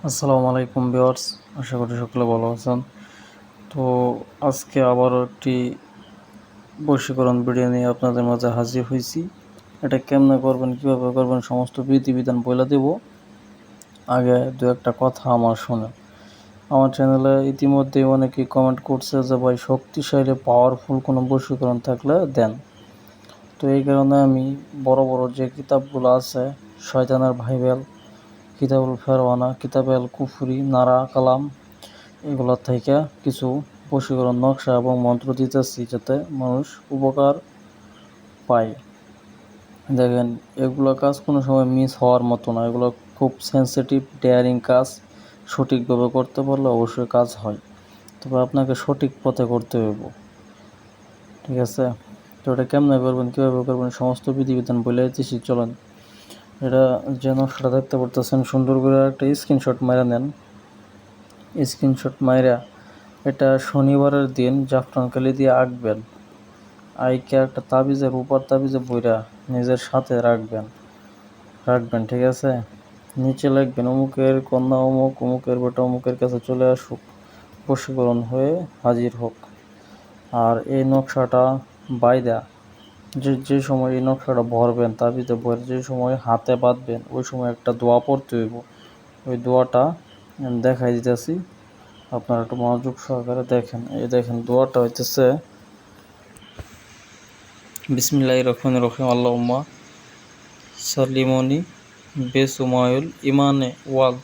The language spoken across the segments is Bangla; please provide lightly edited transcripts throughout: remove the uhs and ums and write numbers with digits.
আসসালামু আলাইকুম ভিউয়ার্স, আশা করি সকলে ভালো আছেন। তো আজকে আবারও একটি বশীকরণ ভিডিও নিয়ে আপনাদের মাঝে হাজির হয়েছি। এটা কেমনে করবেন, কীভাবে করবেন, সমস্ত বিধিবিধান বলে দেব। আগে দু একটা কথা আমার শোনেন। আমার চ্যানেলে ইতিমধ্যেই অনেকেই কমেন্ট করছে যে ভাই শক্তিশালী পাওয়ারফুল কোনো বশীকরণ থাকলে দেন। তো এই কারণে আমি বড় বড় যে কিতাবগুলো আছে, শয়তানের বাইবেল, কিতাবুল ফেরওয়ানা, কিতাবে আল কুফরি, নারা কালাম, এগুলোর থেকে কিছু বশীকরণ নকশা এবং মন্ত্র দিতেছি যাতে মানুষ উপকার পায়। দেখেন, এগুলো কাজ কোনো সময় মিস হওয়ার মতো না। এগুলো খুব সেন্সিটিভ, ডেয়ারিং কাজ। সঠিকভাবে করতে পারলে অবশ্যই কাজ হয়, তবে আপনাকে সঠিক পথে করতে হইব। ঠিক আছে? তো এটা কেমনে করবেন, কীভাবে করবেন, সমস্ত বিধিবিধান বলে দিতেছি, চলেন। এটা যে নকশাটা দেখতে পারতেছেন, সুন্দর করে একটা স্ক্রিনশট মারা নেন। স্ক্রিনশট মাইরা এটা শনিবারের দিন জাফরানকালি দিয়ে আঁকবেন। আইকে একটা তাবিজের উপর তাবিজে বইরা নিজের সাথে রাখবেন। ঠিক আছে? নিচে লিখবেন, অমুকের কন্যা অমুক, অমুকের বেটা অমুকের কাছে চলে আসুক, বশীকরণ হয়ে হাজির হোক। আর এই নকশাটা বাইদা যে সময় এই নকশাটা ভরবেন, তাবিজে ভরে যে সময় হাতে বাঁধবেন, ওই সময় একটা দোয়া পড়তে হইব। ওই দোয়াটা দেখাই দিতেছি, আপনারা একটু মনোযোগ সহকারে দেখেন। এই দেখেন, দোয়াটা হইতেছে বিসমিল্লাহির রহমানির রহিম, আল্লাহুম্মা সাল্লিমনি বেসুমাইল ইমানে ওয়াল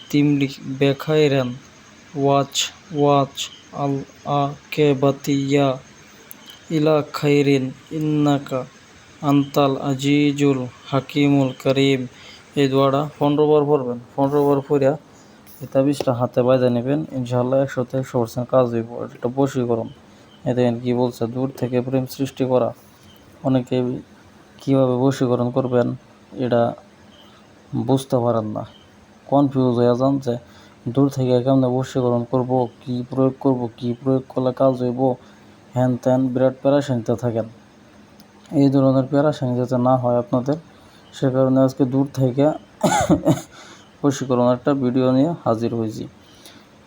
তিমলি বেখাইরান ওয়াচ আল আকেবাতিয়া ইলা খাইরিন ইন্নাকা আন্তাল আজিজুল হাকিমুল করিম। এই দোয়াটা 15 বার পড়বেন। 15 বার পড়িয়া এই তাবিজটা হাতে বাইধা নেবেন। ইনশাআল্লাহ 100% কাজ হইব। এটা বশীকরণ। এ দেখেন কী বলছে, দূর থেকে প্রেম সৃষ্টি করা। অনেকে কীভাবে বশীকরণ করবেন এটা বুঝতে পারেন না, কনফিউজ হয়ে যান যে দূর থেকে কেমনে বশীকরণ করব, কী প্রয়োগ করলে কাজ হইব, হ্যান ত্যান বিরাট প্যারাশানিতে থাকেন। এই ধরনের প্যারাশানি যাতে না হয় আপনাদের, সে কারণে আজকে দূর থেকে বশীকরণ একটা ভিডিও নিয়ে হাজির হয়েছি।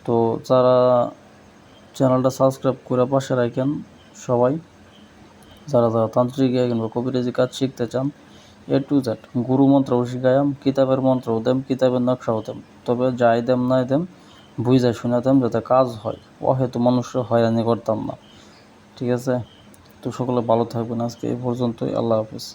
তো যারা চ্যানেলটা সাবস্ক্রাইব করে পাশে রাখেন সবাই, যারা তান্ত্রিক কিংবা কবিরাজি কাজ শিখতে চান, A to Z গুরু মন্ত্রও শিখায়াম, কিতাবের মন্ত্রও দেম, কিতাবের নকশাও দেম। তবে যাই দেম নাই দেম বুঝাই শুনে দেম, যাতে কাজ হয়। অহেতু মানুষের হয়রানি করতাম না। ঠিক আছে? তো সকলে ভালো থাকবেন। আজকে এই পর্যন্তই। আল্লাহ হাফিজ।